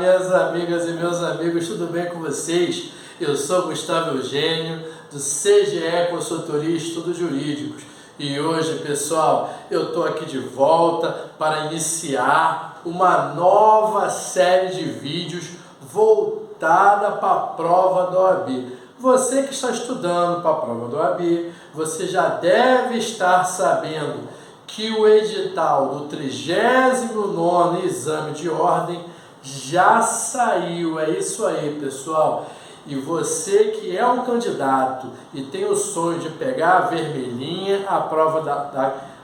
minhas amigas e meus amigos, tudo bem com vocês? Eu sou Gustavo Eugênio, do CGE Consultoria e Estudos Jurídicos. E hoje, pessoal, eu estou aqui de volta para iniciar uma nova série de vídeos voltada para a prova da OAB. Você que está estudando para a prova da OAB, você já deve estar sabendo que o edital do 39º Exame de Ordem já saiu. É isso aí, pessoal. E você que é um candidato e tem o sonho de pegar a vermelhinha, a prova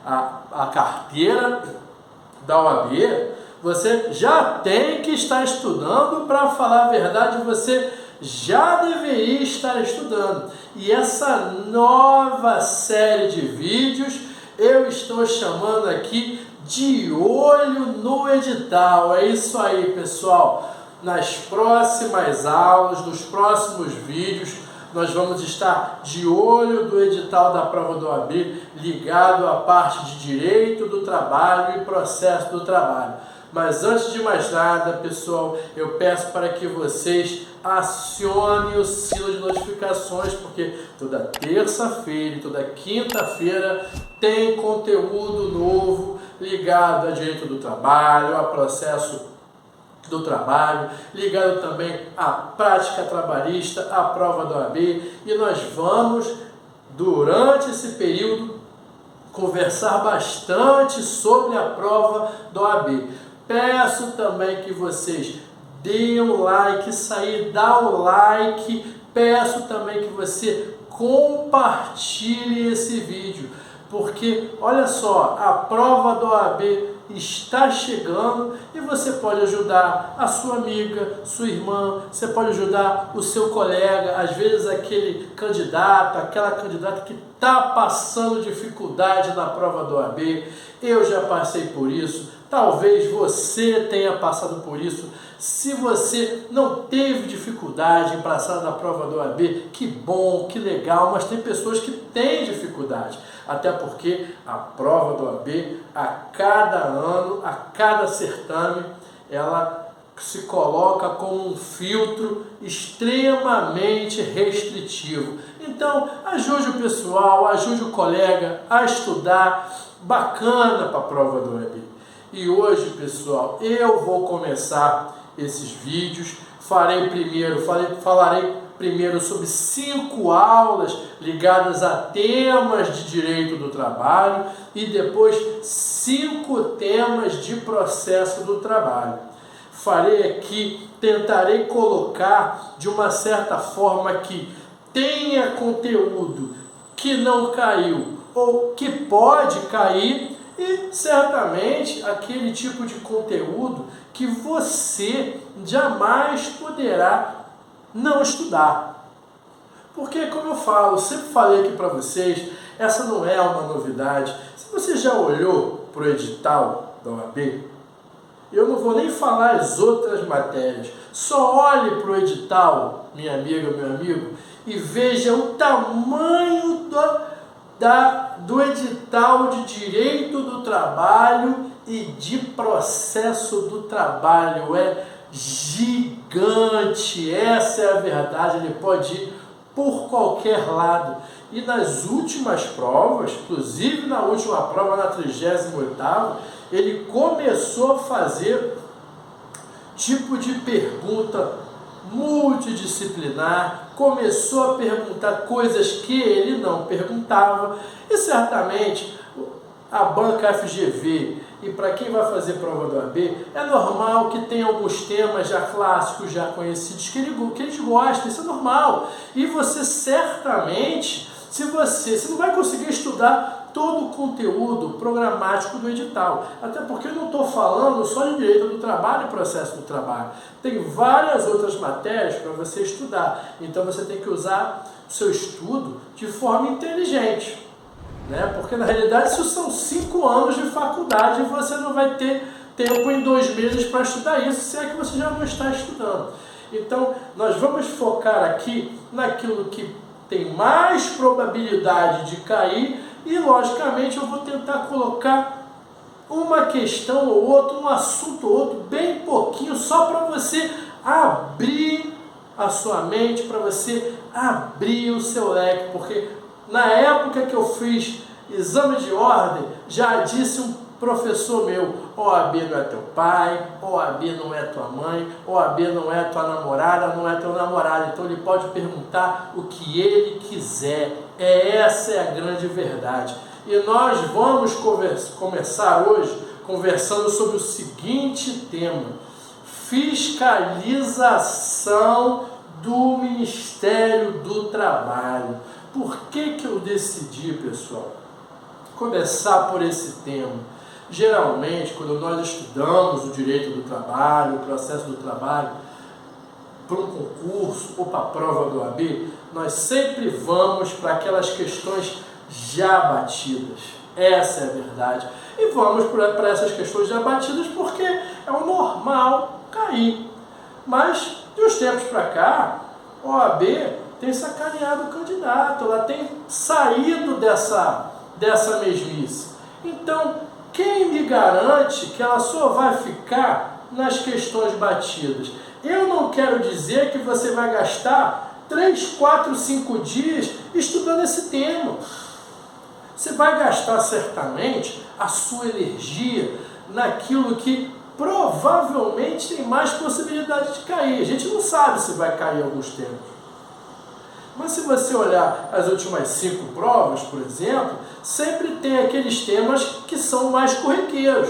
a carteira da OAB, você já tem que estar estudando. Para falar a verdade, você já deveria estar estudando. E essa nova série de vídeos eu estou chamando aqui de olho no edital. É isso aí, pessoal. Nas próximas aulas, nos próximos vídeos, nós vamos estar de olho do edital da prova do OAB ligado à parte de direito do trabalho e processo do trabalho. Mas antes de mais nada, pessoal, eu peço para que vocês acionem o sino de notificações, porque toda terça-feira e toda quinta-feira tem conteúdo novo ligado a direito do trabalho, a processo do trabalho, ligado também à prática trabalhista, à prova da OAB, e nós vamos, durante esse período, conversar bastante sobre a prova da OAB. Peço também que vocês deem um like, dá um like, peço também que você compartilhe esse vídeo, porque olha só, a prova da OAB está chegando e você pode ajudar a sua amiga, sua irmã, você pode ajudar o seu colega, às vezes aquele candidato, aquela candidata que está passando dificuldade na prova da OAB. Eu já passei por isso, talvez você tenha passado por isso. Se você não teve dificuldade em passar na prova da OAB, que bom, que legal, mas tem pessoas que têm dificuldade, até porque a prova da OAB, a cada ano, a cada certame, ela se coloca como um filtro extremamente restritivo. Então, ajude o pessoal, ajude o colega a estudar bacana para a prova da OAB. E hoje, pessoal, eu vou começar esses vídeos. Falarei primeiro sobre 5 aulas ligadas a temas de direito do trabalho e depois 5 temas de processo do trabalho. Tentarei colocar de uma certa forma que tenha conteúdo que não caiu ou que pode cair, e certamente aquele tipo de conteúdo que você jamais poderá não estudar. Porque, como eu falo, sempre falei aqui para vocês, essa não é uma novidade. Se você já olhou para o edital da OAB, eu não vou nem falar as outras matérias, só olhe para o edital, minha amiga, meu amigo, e veja o tamanho do edital de direito do trabalho e de processo do trabalho. É gigante, essa é a verdade. Ele pode ir por qualquer lado. E nas últimas provas, inclusive na última prova, na 38ª, ele começou a fazer tipo de pergunta multidisciplinar, começou a perguntar coisas que ele não perguntava, e certamente a banca FGV, e para quem vai fazer prova do OAB, é normal que tenha alguns temas já clássicos, já conhecidos, que eles gostam, isso é normal. E você certamente, você não vai conseguir estudar todo o conteúdo programático do edital. Até porque eu não estou falando só de direito do trabalho e processo do trabalho. Tem várias outras matérias para você estudar. Então você tem que usar o seu estudo de forma inteligente, né? Porque na realidade isso são 5 anos de faculdade e você não vai ter tempo em 2 meses para estudar isso, se é que você já não está estudando. Então nós vamos focar aqui naquilo que tem mais probabilidade de cair e, logicamente, eu vou tentar colocar uma questão ou outra, um assunto ou outro, bem pouquinho, só para você você abrir a sua mente, para você abrir o seu leque, porque na época que eu fiz exame de ordem, já disse um professor meu: OAB não é teu pai, OAB não é tua mãe, OAB não é tua namorada, não é teu namorado. Então ele pode perguntar o que ele quiser. Essa é a grande verdade. E nós vamos começar hoje conversando sobre o seguinte tema: fiscalização do Ministério do Trabalho. Por que eu decidi, pessoal, começar por esse tema? Geralmente, quando nós estudamos o direito do trabalho, o processo do trabalho, para um concurso ou para a prova do OAB, nós sempre vamos para aquelas questões já batidas. Essa é a verdade. E vamos para essas questões já batidas porque é o normal cair. Mas, de uns tempos para cá, a OAB tem sacaneado o candidato, ela tem saído dessa mesmice. Então, quem me garante que ela só vai ficar nas questões batidas? Eu não quero dizer que você vai gastar 3, 4, 5 dias estudando esse tema. Você vai gastar certamente a sua energia naquilo que provavelmente tem mais possibilidade de cair. A gente não sabe se vai cair em alguns temas. Mas se você olhar as últimas 5 provas, por exemplo, sempre tem aqueles temas que são mais corriqueiros.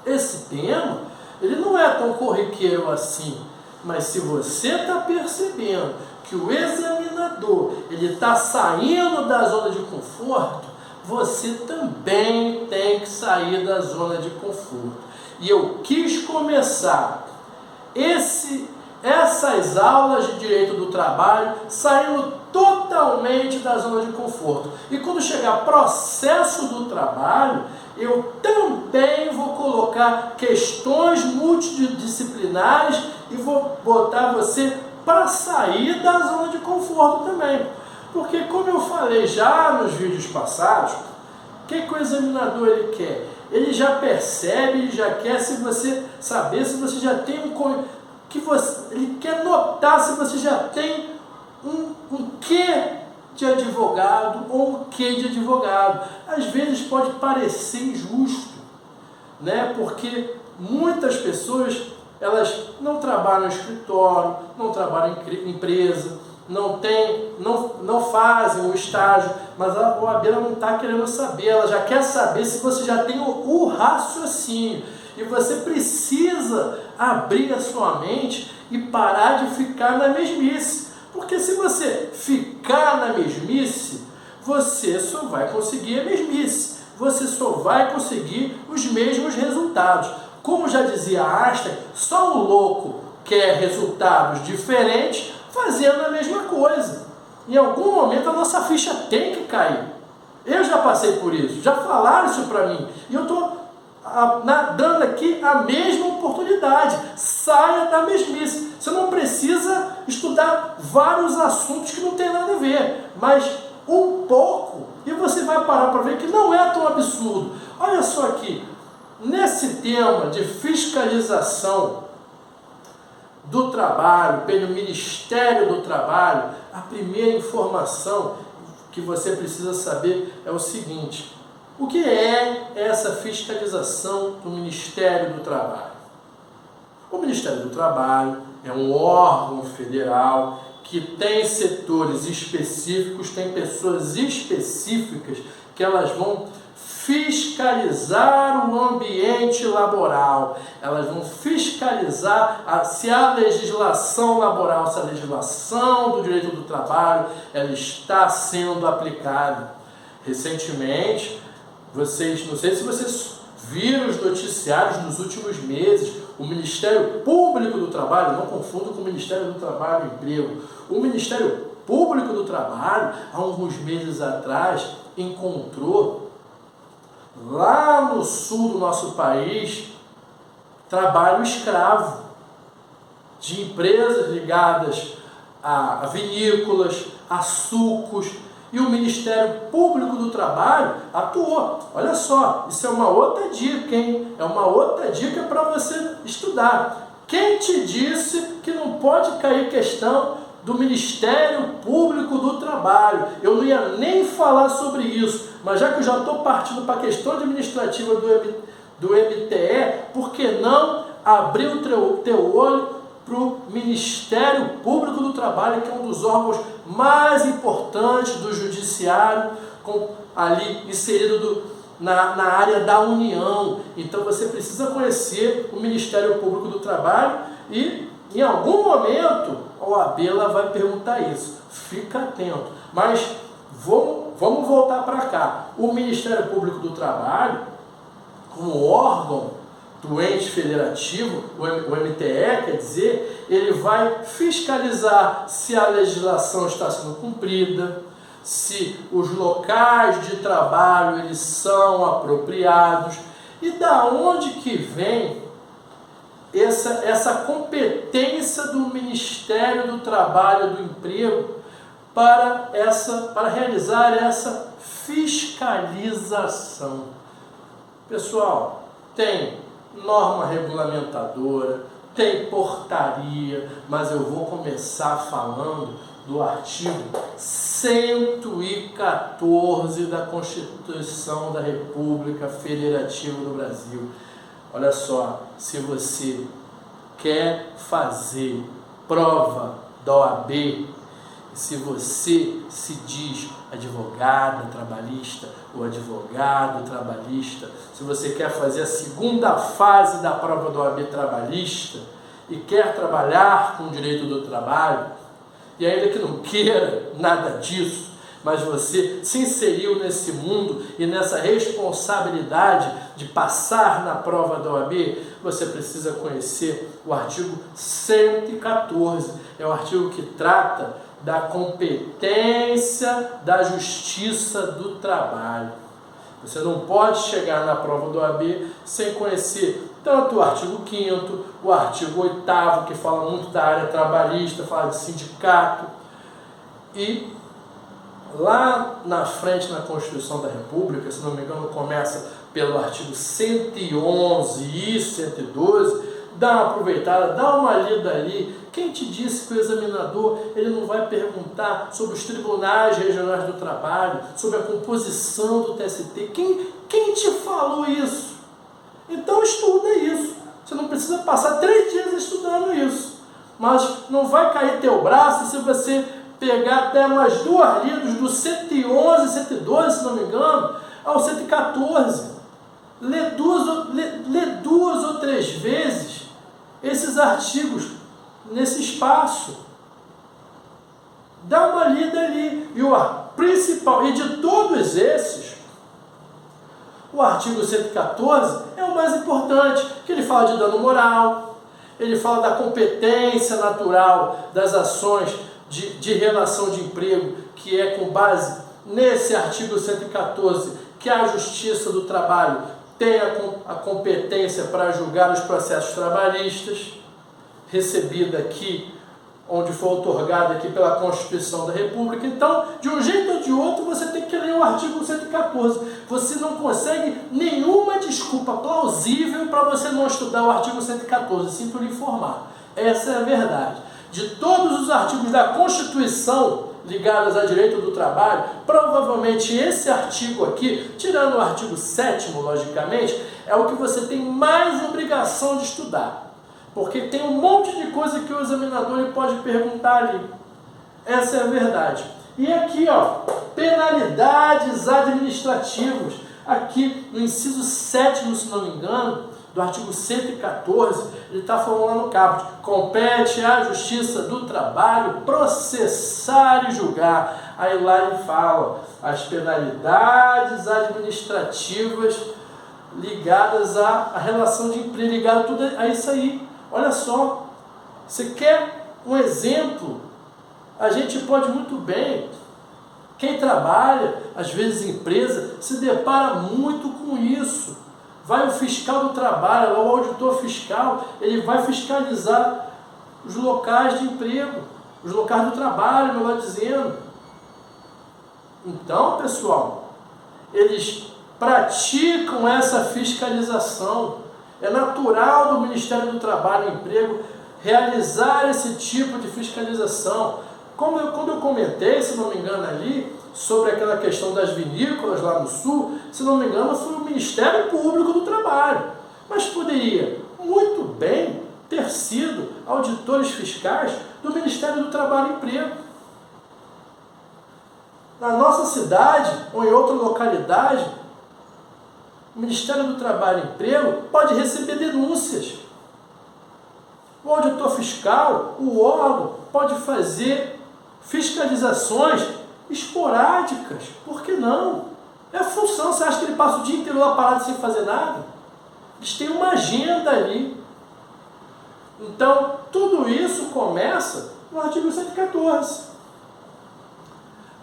Esse tema, ele não é tão corriqueiro assim, mas se você está percebendo que o examinador ele está saindo da zona de conforto, você também tem que sair da zona de conforto. E eu quis começar essas aulas de direito do trabalho saindo totalmente da zona de conforto. E quando chegar processo do trabalho, eu também vou colocar questões multidisciplinares e vou botar você para sair da zona de conforto também. Porque, como eu falei já nos vídeos passados, o que o examinador ele quer? Ele já percebe, ele já quer saber se você já tem ele quer notar se você já tem um quê de advogado ou um quê de advogado. Às vezes pode parecer injusto, né? Porque muitas pessoas elas não trabalham em escritório, não trabalham em empresa, não fazem o estágio, mas a OAB não está querendo saber, ela já quer saber se você já tem o raciocínio. E você precisa abrir a sua mente e parar de ficar na mesmice. Porque se você ficar na mesmice, você só vai conseguir a mesmice. Você só vai conseguir os mesmos resultados. Como já dizia Einstein, só o louco quer resultados diferentes fazendo a mesma coisa. Em algum momento a nossa ficha tem que cair. Eu já passei por isso, já falaram isso para mim. E eu estou dando aqui a mesma oportunidade. Saia da mesmice. Você não precisa estudar vários assuntos que não tem nada a ver, mas um pouco, e você vai parar para ver que não é tão absurdo. Olha só aqui, nesse tema de fiscalização do trabalho pelo Ministério do Trabalho, a primeira informação que você precisa saber é o seguinte: o que é essa fiscalização do Ministério do Trabalho? O Ministério do Trabalho é um órgão federal que tem setores específicos, tem pessoas específicas que elas vão fiscalizar o ambiente laboral. Elas vão fiscalizar se a legislação laboral, se a legislação do direito do trabalho, ela está sendo aplicada. Recentemente, não sei se vocês viram os noticiários nos últimos meses, o Ministério Público do Trabalho, não confundo com o Ministério do Trabalho e Emprego, o Ministério Público do Trabalho, há alguns meses atrás, encontrou lá no sul do nosso país trabalho escravo de empresas ligadas a vinícolas, a sucos. E o Ministério Público do Trabalho atuou. Olha só, isso é uma outra dica, hein? É uma outra dica para você estudar. Quem te disse que não pode cair questão do Ministério Público do Trabalho? Eu não ia nem falar sobre isso, mas já que eu já estou partindo para a questão administrativa do MTE, por que não abrir o teu olho para o Ministério Público do Trabalho, que é um dos órgãos mais importantes do Judiciário, ali inserido na área da União. Então você precisa conhecer o Ministério Público do Trabalho e em algum momento a OAB ela vai perguntar isso. Fica atento. Mas vamos voltar para cá. O Ministério Público do Trabalho, como órgão do ente federativo, o MTE, quer dizer, ele vai fiscalizar se a legislação está sendo cumprida, se os locais de trabalho eles são apropriados e da onde que vem essa competência do Ministério do Trabalho e do Emprego para realizar essa fiscalização. Pessoal, tem norma regulamentadora, tem portaria, mas eu vou começar falando do artigo 114 da Constituição da República Federativa do Brasil. Olha só, se você quer fazer prova da OAB, se você se diz advogada trabalhista ou advogado trabalhista, se você quer fazer a segunda fase da prova da OAB trabalhista e quer trabalhar com o direito do trabalho, e ainda que não queira nada disso, mas você se inseriu nesse mundo e nessa responsabilidade de passar na prova da OAB, você precisa conhecer o artigo 114. É o artigo que trata da competência da Justiça do Trabalho. Você não pode chegar na prova do OAB sem conhecer tanto o artigo 5º, o artigo 8º, que fala muito da área trabalhista, fala de sindicato, e lá na frente na Constituição da República, se não me engano, começa pelo artigo 111 e 112, dá uma aproveitada, dá uma lida ali. Quem te disse que o examinador ele não vai perguntar sobre os tribunais regionais do trabalho, sobre a composição do TST? Quem te falou isso? Então estuda isso. Você não precisa passar 3 dias estudando isso. Mas não vai cair teu braço se você pegar até umas 2 lidas do 111 e 112, se não me engano, ao 114. Lê 2 ou 3 vezes esses artigos nesse espaço. Dá uma lida ali. E o principal, e de todos esses, o artigo 114 é o mais importante, que ele fala de dano moral, ele fala da competência natural das ações de relação de emprego, que é com base nesse artigo 114, que a Justiça do Trabalho tem a competência para julgar os processos trabalhistas, recebida aqui, onde foi outorgada aqui pela Constituição da República. Então, de um jeito ou de outro, você tem que ler o artigo 114. Você não consegue nenhuma desculpa plausível para você não estudar o artigo 114, sinto lhe informar. Essa é a verdade. De todos os artigos da Constituição ligados a direito do trabalho, provavelmente esse artigo aqui, tirando o artigo 7º, logicamente, é o que você tem mais obrigação de estudar. Porque tem um monte de coisa que o examinador ele pode perguntar ali. Essa é a verdade. E aqui, ó, penalidades administrativas. Aqui no inciso 7º, se não me engano, do artigo 114, ele está falando lá no caput: compete à Justiça do Trabalho processar e julgar. Aí lá ele fala as penalidades administrativas ligadas à relação de emprego, ligado tudo a isso aí. Olha só, você quer um exemplo? A gente pode muito bem, quem trabalha, às vezes em empresa, se depara muito com isso. Vai o fiscal do trabalho, o auditor fiscal, ele vai fiscalizar os locais de emprego, os locais do trabalho, melhor dizendo. Então, pessoal, eles praticam essa fiscalização. É natural do Ministério do Trabalho e Emprego realizar esse tipo de fiscalização. Quando eu comentei, se não me engano, ali, sobre aquela questão das vinícolas lá no Sul, se não me engano, foi o Ministério Público do Trabalho. Mas poderia muito bem ter sido auditores fiscais do Ministério do Trabalho e Emprego. Na nossa cidade ou em outra localidade, o Ministério do Trabalho e Emprego pode receber denúncias. O auditor fiscal, o órgão, pode fazer fiscalizações esporádicas. Por que não? É a função. Você acha que ele passa o dia inteiro lá parado sem fazer nada? Eles têm uma agenda ali. Então, tudo isso começa no artigo 114.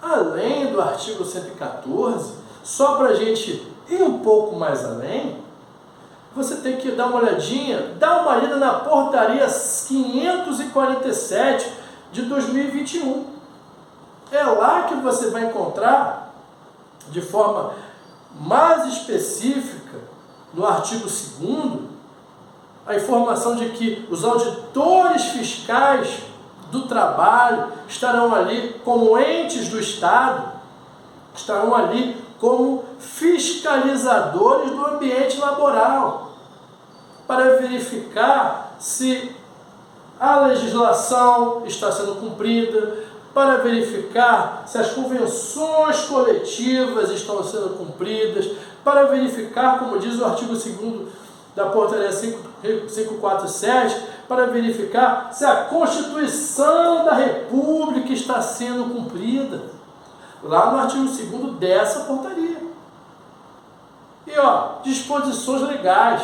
Além do artigo 114, só para a gente ir um pouco mais além, você tem que dar uma olhadinha, dar uma lida na portaria 547 de 2021. É lá que você vai encontrar, de forma mais específica, no artigo 2º, a informação de que os auditores fiscais do trabalho estarão ali como entes do Estado, estarão ali como fiscalizadores do ambiente laboral, para verificar se a legislação está sendo cumprida, para verificar se as convenções coletivas estão sendo cumpridas, para verificar, como diz o artigo 2º da portaria 547, para verificar se a Constituição da República está sendo cumprida, lá no artigo 2º dessa portaria. E disposições legais,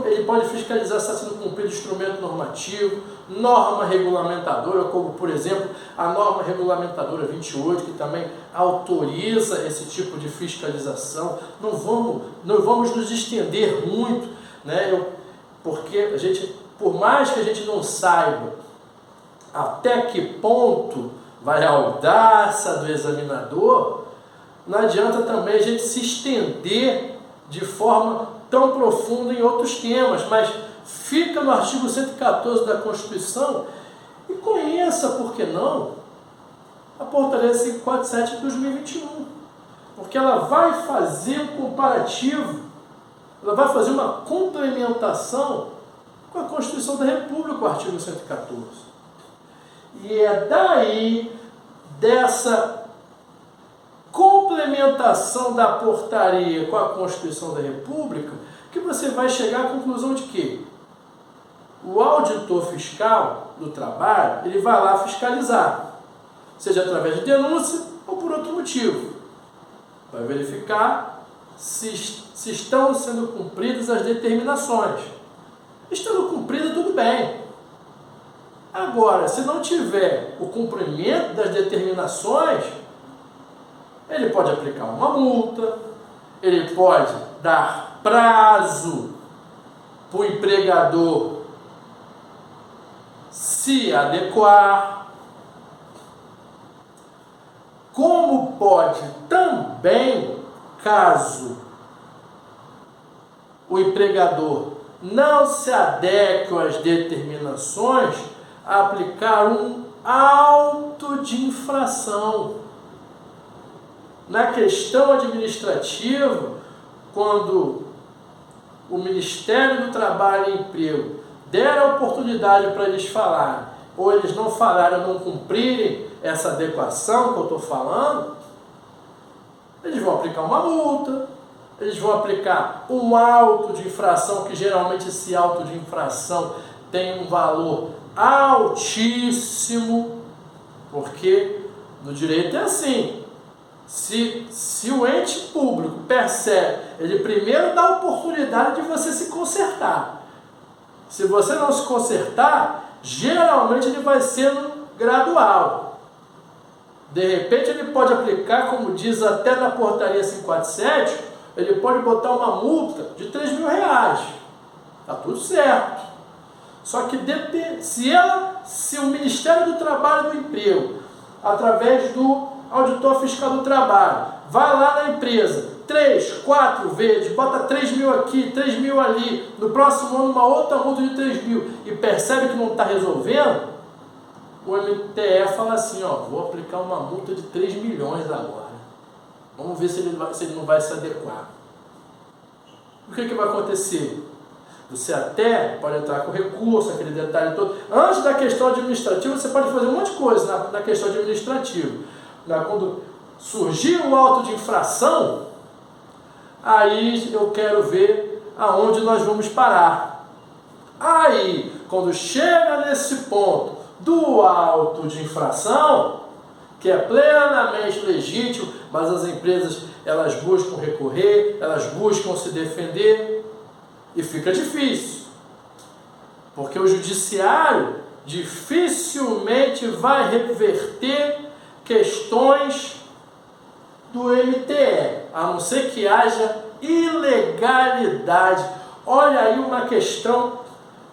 ele pode fiscalizar se está sendo cumprido instrumento normativo, norma regulamentadora, como por exemplo a norma regulamentadora 28, que também autoriza esse tipo de fiscalização. Não vamos nos estender muito, né? Porque por mais que a gente não saiba até que ponto vai a audácia do examinador, não adianta também a gente se estender de forma tão profunda em outros temas, mas fica no artigo 114 da Constituição e conheça, por que não, a portaria 547 de 2021, porque ela vai fazer um comparativo, ela vai fazer uma complementação com a Constituição da República, o artigo 114. E é daí, dessa complementação da portaria com a Constituição da República, que você vai chegar à conclusão de que o auditor fiscal do trabalho, ele vai lá fiscalizar, seja através de denúncia ou por outro motivo. Vai verificar se estão sendo cumpridas as determinações. Estando cumprida, tudo bem. Agora, se não tiver o cumprimento das determinações, ele pode aplicar uma multa, ele pode dar prazo para o empregador se adequar, como pode também, caso o empregador não se adeque às determinações, aplicar um auto de infração. Na questão administrativa, quando o Ministério do Trabalho e Emprego der a oportunidade para eles falarem, ou eles não falarem, não cumprirem essa adequação que eu estou falando, eles vão aplicar uma multa, eles vão aplicar um auto de infração, que geralmente esse auto de infração tem um valor altíssimo, porque no direito é assim. Se o ente público percebe, ele primeiro dá a oportunidade de você se consertar. Se você não se consertar, geralmente ele vai sendo gradual. De repente ele pode aplicar, como diz até na portaria 547, ele pode botar uma multa de R$3.000. Está tudo certo. Só que se o Ministério do Trabalho e do Emprego, através do auditor fiscal do trabalho, vai lá na empresa, 3, 4 vezes, bota 3 mil aqui, 3 mil ali, no próximo ano uma outra multa de 3 mil e percebe que não está resolvendo, o MTE fala assim, ó, vou aplicar uma multa de 3 milhões agora. Vamos ver se ele não vai se adequar. O que vai acontecer? Você até pode entrar com recurso, aquele detalhe todo. Antes da questão administrativa, você pode fazer um monte de coisa na questão administrativa. Quando surgir o auto de infração, aí eu quero ver aonde nós vamos parar. Aí, quando chega nesse ponto do auto de infração, que é plenamente legítimo, mas as empresas elas buscam recorrer, elas buscam se defender e fica difícil, porque o judiciário dificilmente vai reverter questões do MTE, a não ser que haja ilegalidade. Olha aí uma questão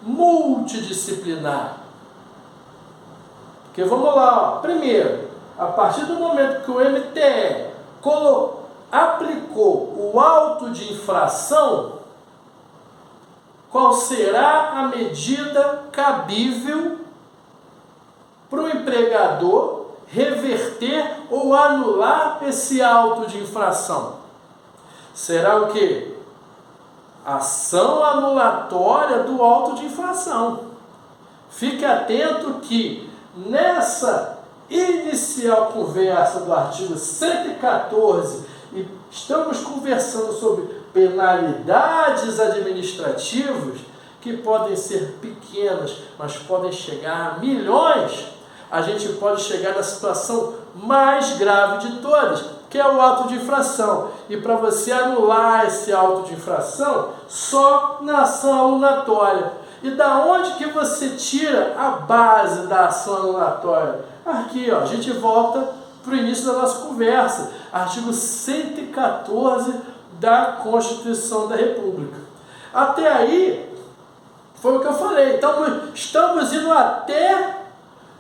multidisciplinar. Porque vamos lá, ó. Primeiro, a partir do momento que o MTE aplicou o auto de infração, qual será a medida cabível para o empregador reverter ou anular esse auto de infração? Será o quê? Ação anulatória do auto de infração. Fique atento que nessa inicial conversa do artigo 114, e estamos conversando sobre penalidades administrativas que podem ser pequenas, mas podem chegar a milhões. A gente pode chegar na situação mais grave de todas, que é o auto de infração. E para você anular esse auto de infração, só na ação anulatória. E da onde que você tira a base da ação anulatória? Aqui, ó, a gente volta para o início da nossa conversa. Artigo 114 da Constituição da República. Até aí, foi o que eu falei. Estamos indo até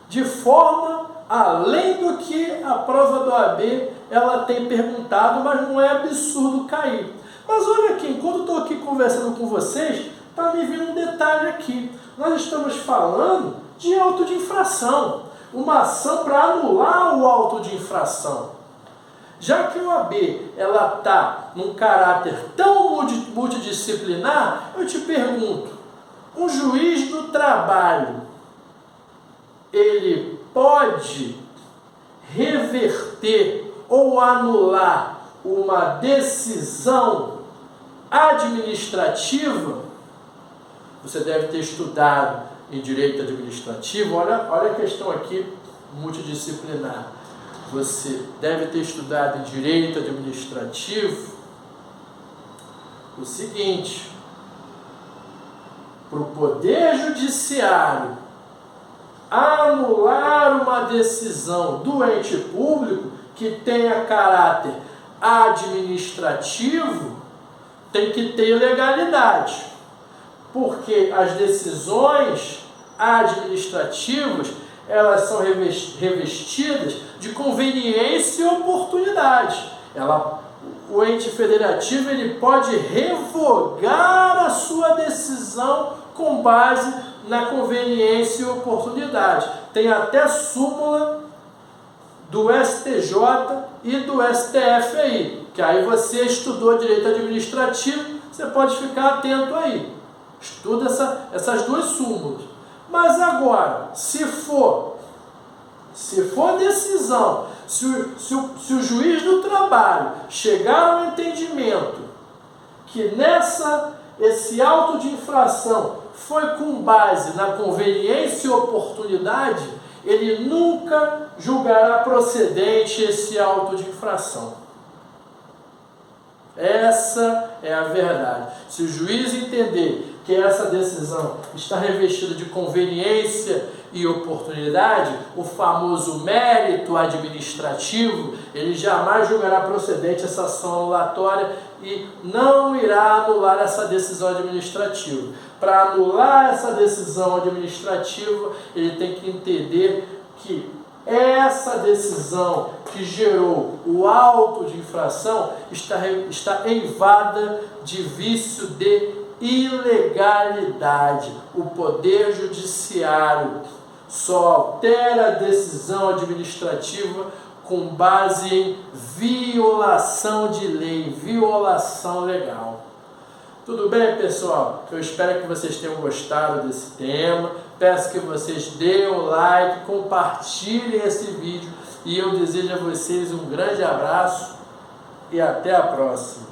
de forma além do que a prova do OAB ela tem perguntado, mas não é absurdo cair. Mas olha aqui, enquanto eu estou aqui conversando com vocês, está me vindo um detalhe aqui. Nós estamos falando de auto de infração, uma ação para anular o auto de infração. Já que a OAB ela está num caráter tão multidisciplinar, eu te pergunto, um juiz do trabalho, ele pode reverter ou anular uma decisão administrativa? Você deve ter estudado em direito administrativo. Olha a questão aqui multidisciplinar. Você deve ter estudado em direito administrativo o seguinte: para o Poder Judiciário anular uma decisão do ente público que tenha caráter administrativo, tem que ter legalidade, porque as decisões administrativas elas são revestidas de conveniência e oportunidade. O ente federativo ele pode revogar a sua decisão com base na conveniência e oportunidade. Tem até súmula do STJ e do STF aí, que aí você estudou direito administrativo, você pode ficar atento aí. Estuda essas duas súmulas. Mas agora, se for decisão, se o juiz do trabalho chegar ao entendimento que esse auto de infração foi com base na conveniência e oportunidade, ele nunca julgará procedente esse auto de infração. Essa é a verdade. Se o juiz entender que essa decisão está revestida de conveniência e oportunidade, o famoso mérito administrativo, ele jamais julgará procedente essa ação anulatória e não irá anular essa decisão administrativa. Para anular essa decisão administrativa, ele tem que entender que essa decisão que gerou o auto de infração está eivada de vício de ilegalidade. O Poder Judiciário só altera a decisão administrativa com base em violação de lei, violação legal. Tudo bem, pessoal? Eu espero que vocês tenham gostado desse tema. Peço que vocês deem o like, compartilhem esse vídeo e eu desejo a vocês um grande abraço e até a próxima.